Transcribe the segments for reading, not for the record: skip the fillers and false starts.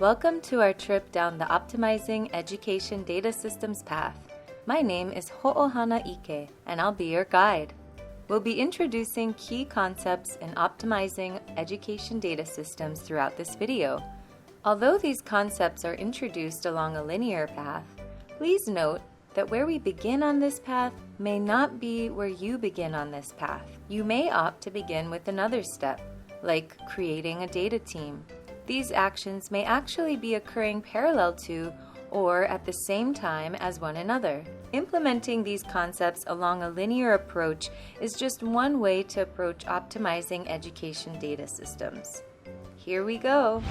Welcome to our trip down the Optimizing Education Data Systems path. My name is Ho'ohana Ike, and I'll be your guide. We'll be introducing key concepts in optimizing education data systems throughout this video. Although these concepts are introduced along a linear path, please note that where we begin on this path may not be where you begin on this path. You may opt to begin with another step, like creating a data team. These actions may actually be occurring parallel to or at the same time as one another. Implementing these concepts along a linear approach is just one way to approach optimizing education data systems. Here we go.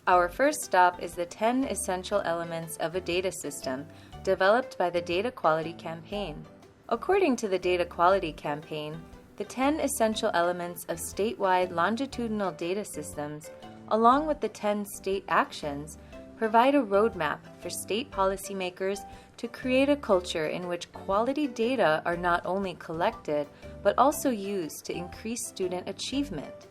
Our first stop is the 10 essential elements of a data system developed by the Data Quality Campaign. According to the Data Quality Campaign, the 10 essential elements of statewide longitudinal data systems, along with the 10 state actions, provide a roadmap for state policymakers to create a culture in which quality data are not only collected, but also used to increase student achievement.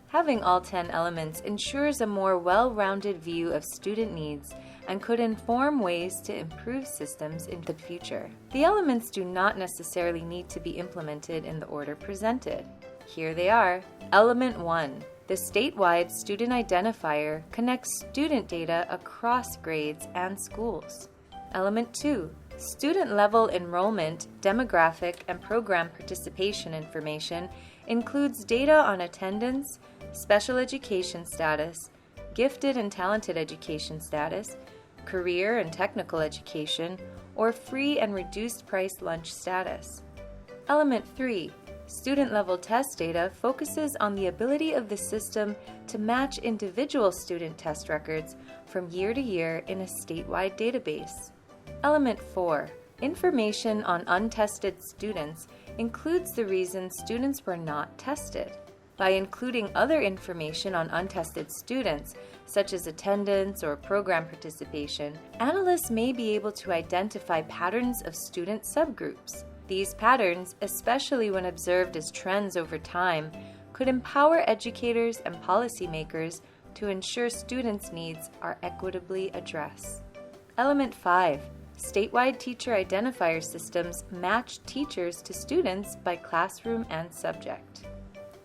Having all 10 elements ensures a more well-rounded view of student needs and could inform ways to improve systems in the future. The elements do not necessarily need to be implemented in the order presented. Here they are. Element 1. The statewide student identifier connects student data across grades and schools. Element 2. Student-level enrollment, demographic, and program participation information includes data on attendance, special education status, gifted and talented education status, career and technical education, or free and reduced price lunch status. Element 3. Student-level test data focuses on the ability of the system to match individual student test records from year to year in a statewide database. Element 4. Information on untested students includes the reasons students were not tested. By including other information on untested students, such as attendance or program participation, analysts may be able to identify patterns of student subgroups. These patterns, especially when observed as trends over time, could empower educators and policymakers to ensure students' needs are equitably addressed. Element 5. Statewide teacher identifier systems match teachers to students by classroom and subject.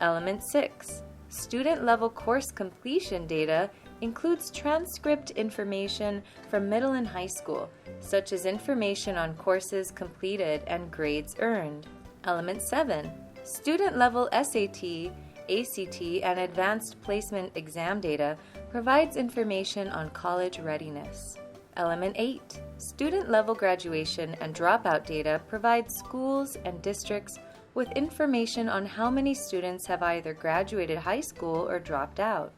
Element 6. Student-level course completion data includes transcript information from middle and high school, such as information on courses completed and grades earned. Element 7. Student-level SAT, ACT, and advanced placement exam data provides information on college readiness. Element 8. Student-level graduation and dropout data provides schools and districts with information on how many students have either graduated high school or dropped out.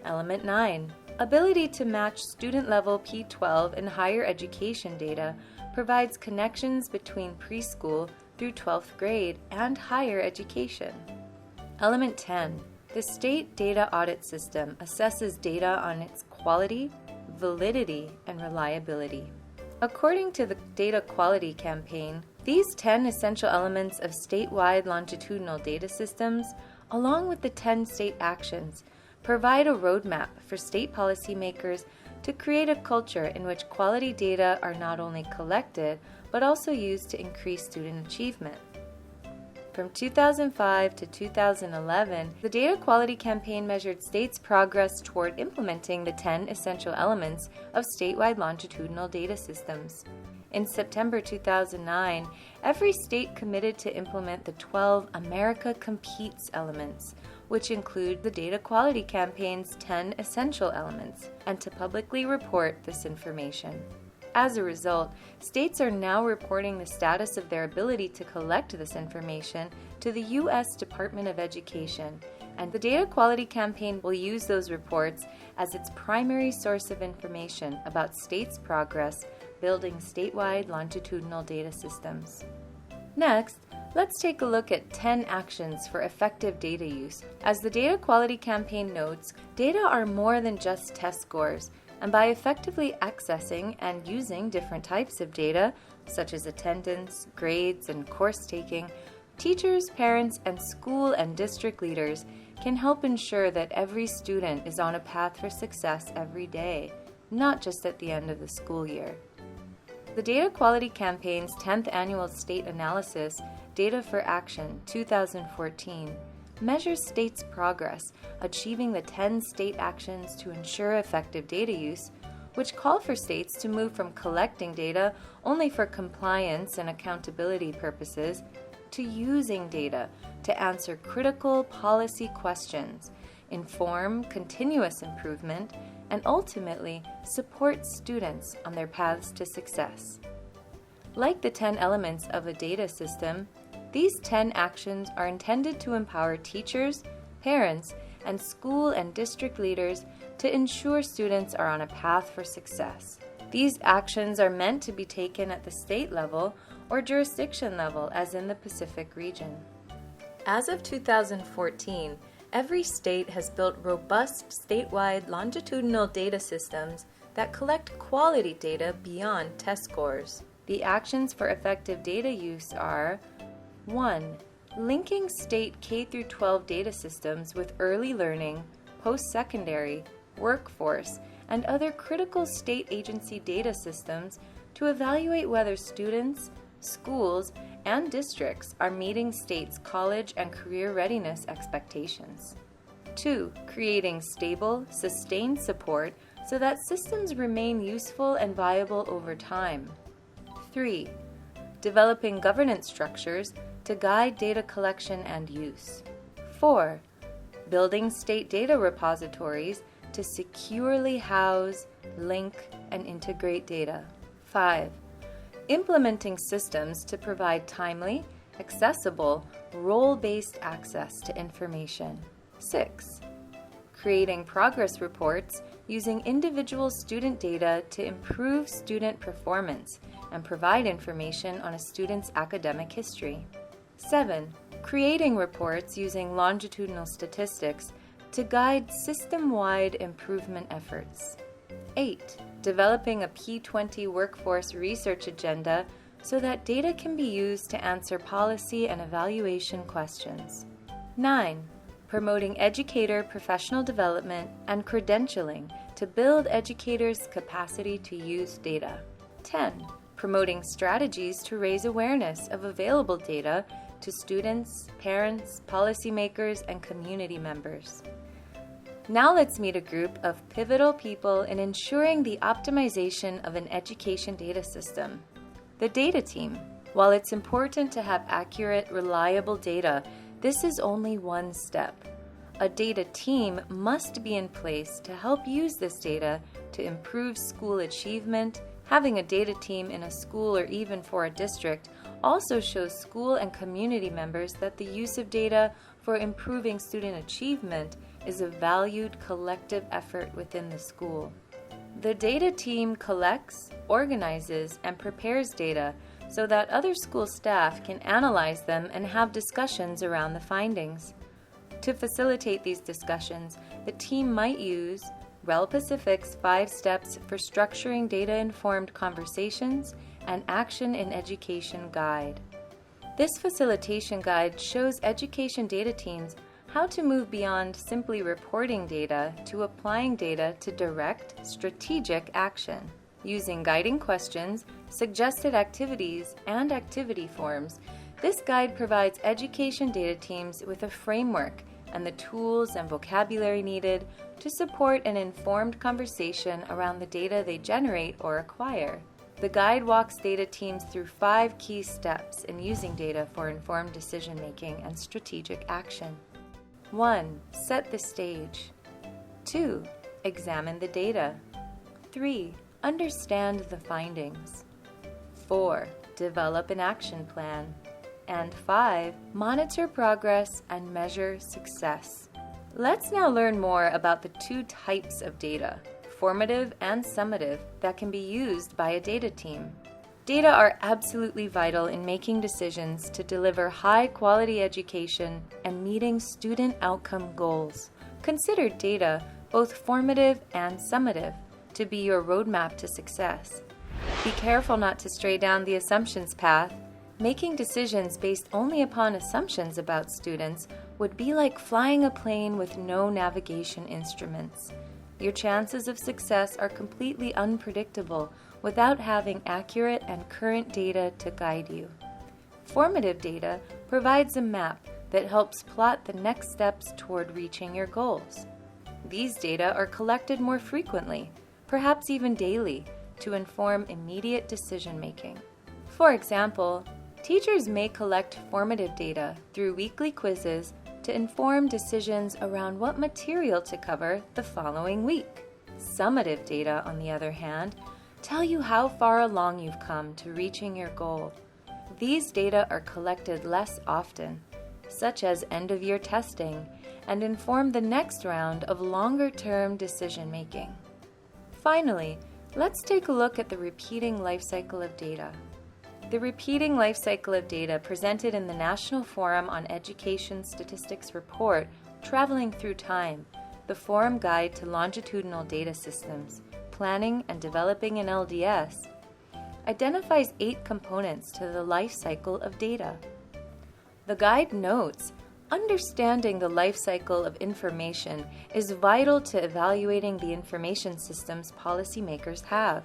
Element 9. Ability to match student-level P12 and higher education data provides connections between preschool through 12th grade and higher education. Element 10. The state data audit system assesses data on its quality, validity, and reliability. According to the Data Quality Campaign, these 10 essential elements of statewide longitudinal data systems, along with the 10 state actions, provide a roadmap for state policymakers to create a culture in which quality data are not only collected, but also used to increase student achievement. From 2005 to 2011, the Data Quality Campaign measured states' progress toward implementing the 10 essential elements of statewide longitudinal data systems. In September 2009, every state committed to implement the 12 America Competes elements, which include the Data Quality Campaign's 10 essential elements, and to publicly report this information. As a result, states are now reporting the status of their ability to collect this information to the U.S. Department of Education, and the Data Quality Campaign will use those reports as its primary source of information about states' progress building statewide longitudinal data systems. Next, let's take a look at 10 actions for effective data use. As the Data Quality Campaign notes, data are more than just test scores, and by effectively accessing and using different types of data, such as attendance, grades, and course taking, teachers, parents, and school and district leaders can help ensure that every student is on a path for success every day, not just at the end of the school year. The Data Quality Campaign's 10th Annual State Analysis, Data for Action 2014, measures states' progress achieving the 10 state actions to ensure effective data use, which call for states to move from collecting data only for compliance and accountability purposes to using data to answer critical policy questions, inform continuous improvement, and ultimately support students on their paths to success. Like the 10 elements of a data system, these 10 actions are intended to empower teachers, parents, and school and district leaders to ensure students are on a path for success. These actions are meant to be taken at the state level or jurisdiction level, as in the Pacific region. As of 2014, every state has built robust statewide longitudinal data systems that collect quality data beyond test scores. The actions for effective data use are: 1. Linking state K-12 data systems with early learning, post-secondary, workforce, and other critical state agency data systems to evaluate whether students, schools, and districts are meeting states' college and career readiness expectations. 2. Creating stable, sustained support so that systems remain useful and viable over time. 3. Developing governance structures to guide data collection and use. 4. Building state data repositories to securely house, link, and integrate data. 5. Implementing systems to provide timely, accessible, role-based access to information. 6. Creating progress reports using individual student data to improve student performance and provide information on a student's academic history. 7. Creating reports using longitudinal statistics to guide system-wide improvement efforts. 8. Developing a P20 workforce research agenda so that data can be used to answer policy and evaluation questions. 9. Promoting educator professional development and credentialing to build educators' capacity to use data. 10. Promoting strategies to raise awareness of available data to students, parents, policymakers, and community members. Now let's meet a group of pivotal people in ensuring the optimization of an education data system. The data team. While it's important to have accurate, reliable data, this is only one step. A data team must be in place to help use this data to improve school achievement. Having a data team in a school or even for a district also shows school and community members that the use of data for improving student achievement is a valued collective effort within the school. The data team collects, organizes, and prepares data so that other school staff can analyze them and have discussions around the findings. To facilitate these discussions, the team might use REL Pacific's 5 steps for structuring data-informed conversations and action in education guide. This facilitation guide shows education data teams how to move beyond simply reporting data to applying data to direct, strategic action. Using guiding questions, suggested activities, and activity forms, this guide provides education data teams with a framework and the tools and vocabulary needed to support an informed conversation around the data they generate or acquire. The guide walks data teams through 5 key steps in using data for informed decision-making and strategic action. 1. Set the stage. 2. Examine the data. 3. Understand the findings. 4. Develop an action plan. And 5. Monitor progress and measure success. Let's now learn more about the 2 types of data, formative and summative, that can be used by a data team. Data are absolutely vital in making decisions to deliver high-quality education and meeting student outcome goals. Consider data, both formative and summative, to be your roadmap to success. Be careful not to stray down the assumptions path. Making decisions based only upon assumptions about students would be like flying a plane with no navigation instruments. Your chances of success are completely unpredictable without having accurate and current data to guide you. Formative data provides a map that helps plot the next steps toward reaching your goals. These data are collected more frequently, perhaps even daily, to inform immediate decision-making. For example, teachers may collect formative data through weekly quizzes to inform decisions around what material to cover the following week. Summative data, on the other hand, tell you how far along you've come to reaching your goal. These data are collected less often, such as end-of-year testing, and inform the next round of longer-term decision-making. Finally, let's take a look at the repeating lifecycle of data. The repeating lifecycle of data presented in the National Forum on Education Statistics report, Traveling Through Time, the Forum Guide to Longitudinal Data Systems, Planning and Developing an LDS, identifies 8 components to the life cycle of data. The guide notes, understanding the life cycle of information is vital to evaluating the information systems policymakers have,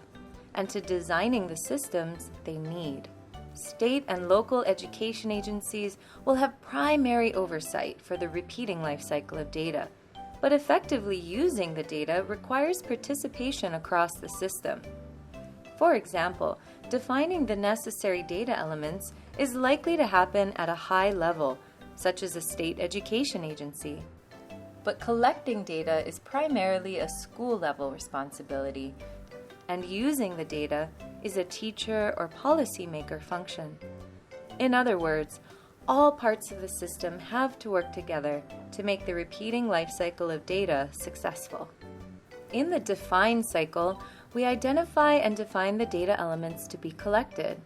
and to designing the systems they need. State and local education agencies will have primary oversight for the repeating life cycle of data, but effectively using the data requires participation across the system. For example, defining the necessary data elements is likely to happen at a high level, such as a state education agency. But collecting data is primarily a school-level responsibility, and using the data is a teacher or policymaker function. In other words, all parts of the system have to work together to make the repeating life cycle of data successful. In the define cycle, we identify and define the data elements to be collected.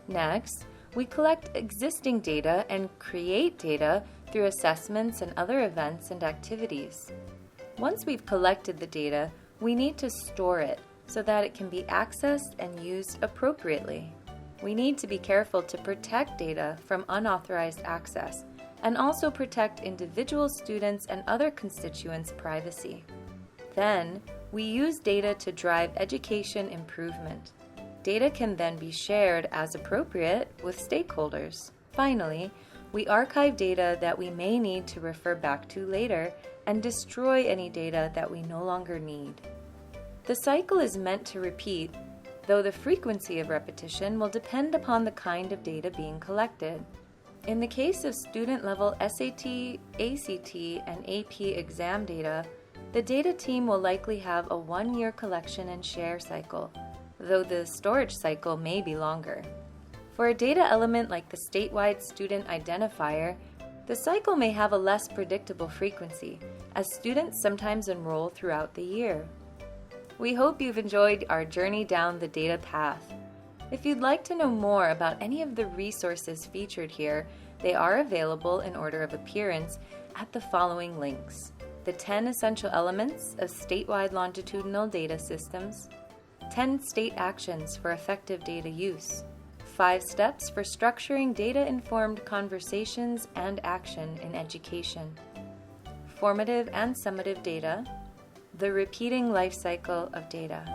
Next, we collect existing data and create data through assessments and other events and activities. Once we've collected the data, we need to store it so that it can be accessed and used appropriately. We need to be careful to protect data from unauthorized access and also protect individual students and other constituents' privacy. Then, we use data to drive education improvement. Data can then be shared as appropriate with stakeholders. Finally, we archive data that we may need to refer back to later and destroy any data that we no longer need. The cycle is meant to repeat, though the frequency of repetition will depend upon the kind of data being collected. In the case of student-level SAT, ACT, and AP exam data, the data team will likely have a 1-year collection and share cycle, though the storage cycle may be longer. For a data element like the statewide student identifier, the cycle may have a less predictable frequency, as students sometimes enroll throughout the year. We hope you've enjoyed our journey down the data path. If you'd like to know more about any of the resources featured here, they are available in order of appearance at the following links: the 10 essential elements of statewide longitudinal data systems, 10 state actions for effective data use, 5 steps for structuring data-informed conversations and action in education, formative and summative data, the repeating life cycle of data.